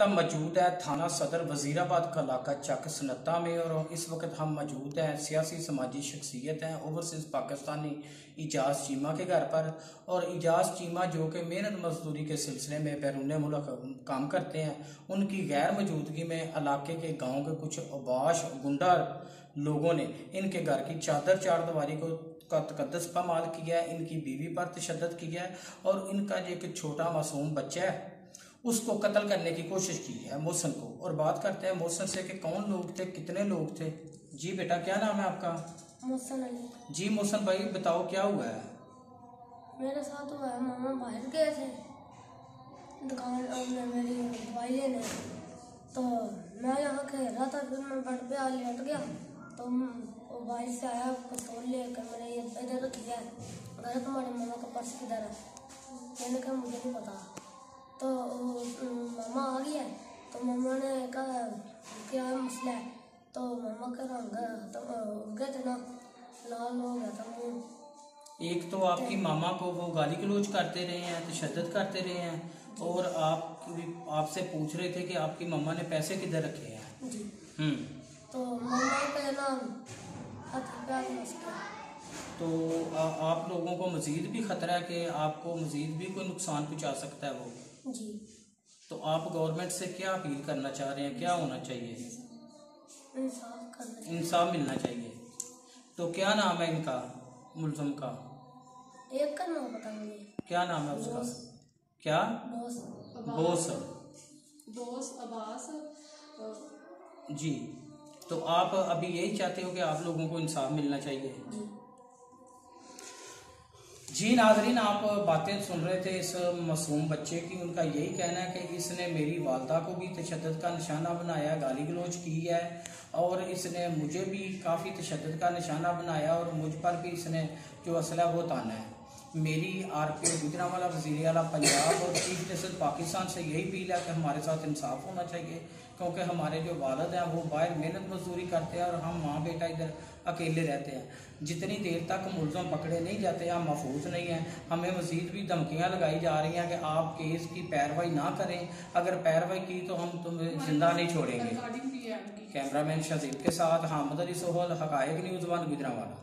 हम मौजूद है थाना सदर वजीराबाद का इलाका चक सनत्ता में और इस वक्त हम मौजूद हैं सियासी समाजी शख्सियत हैं ओवरसीज़ पाकिस्तानी इजाज़ चीमा के घर पर। और इजाज़ चीमा जो कि मेहनत मजदूरी के सिलसिले में बैरून मुल्क काम करते हैं, उनकी गैर मौजूदगी में इलाके के गाँव के कुछ अबाश गुंडा लोगों ने इनके घर की चादर चार दीवारी को का तकद्दस पामाल किया है, इनकी बीवी पर तशद्दुद किया है और इनका जो एक छोटा मासूम बच्चा है उसको कत्ल करने की कोशिश की है मोहसन को। और बात करते हैं मोहसन से कि कौन लोग थे, कितने लोग थे। जी बेटा, क्या नाम है आपका? मोहसन अली। जी मोहसन भाई बताओ क्या हुआ है? मेरे साथ हुआ है, मामा बाहर गए थे दुकान में मेरी दवाई लेने, तो मैं यहाँ खेल रहा था, फिर मैं बेड पे लेट गया तो वो बाहर से आया, पिस्तौल लेकर मैंने ये इधर रखी है, अगर तुम्हारे मामा का पर्स किधर है? मैंने कहा मुझे नहीं पता। तो मामा आ गया, तो मामा ने कहा क्या मसला है, तो मामा का रंग तो उड़ गए थे ना, लाल हो गया था मुँह। एक तो आपकी मामा को वो गाली गलौज करते रहे हैं, तशद्दुद करते रहे हैं, और आपसे पूछ रहे थे कि आपकी मामा ने पैसे किधर रखे हैं। जी। तो मामा का ना हाथ पैर मस गया। तो आप लोगों को मजीद भी खतरा है कि आपको मजीद भी कोई नुकसान पहुंचा सकता है वो। जी। तो आप गवर्नमेंट से क्या अपील करना चाह रहे हैं, क्या होना चाहिए? इंसाफ मिलना चाहिए। तो क्या नाम है इनका मुलजम का? एक का नाम पता मुझे। क्या नाम है उसका? क्या? बोस अब्बास। जी। तो आप अभी यही चाहते हो कि आप लोगों को इंसाफ मिलना चाहिए? जी नाजरीन, आप बातें सुन रहे थे इस मासूम बच्चे की। उनका यही कहना है कि इसने मेरी वालदा को भी तशद्दुद का निशाना बनाया, गाली गलौज की है, और इसने मुझे भी काफ़ी तशद्दुद का निशाना बनाया, और मुझ पर भी इसने जो असला वो ताना है। मेरी RPO गुजरांवाला वज़ीर आला पंजाब और चीफ जस्टिस पाकिस्तान से यही अपील है कि हमारे साथ इंसाफ होना चाहिए, क्योंकि हमारे जो वालिद हैं वो बाहर मेहनत मजदूरी करते हैं और हम माँ बेटा इधर अकेले रहते हैं। जितनी देर तक मुलज़म पकड़े नहीं जाते हम महफूज नहीं हैं। हमें मज़ीद भी धमकियाँ लगाई जा रही हैं कि आप केस की पैरवाई ना करें, अगर पैरवाई की तो हम तुम्हें जिंदा नहीं छोड़ेंगे। कैमरामैन शजीब के साथ हामिद अली सोहल, हकायक न्यूज़ 1 गुजरांवाला।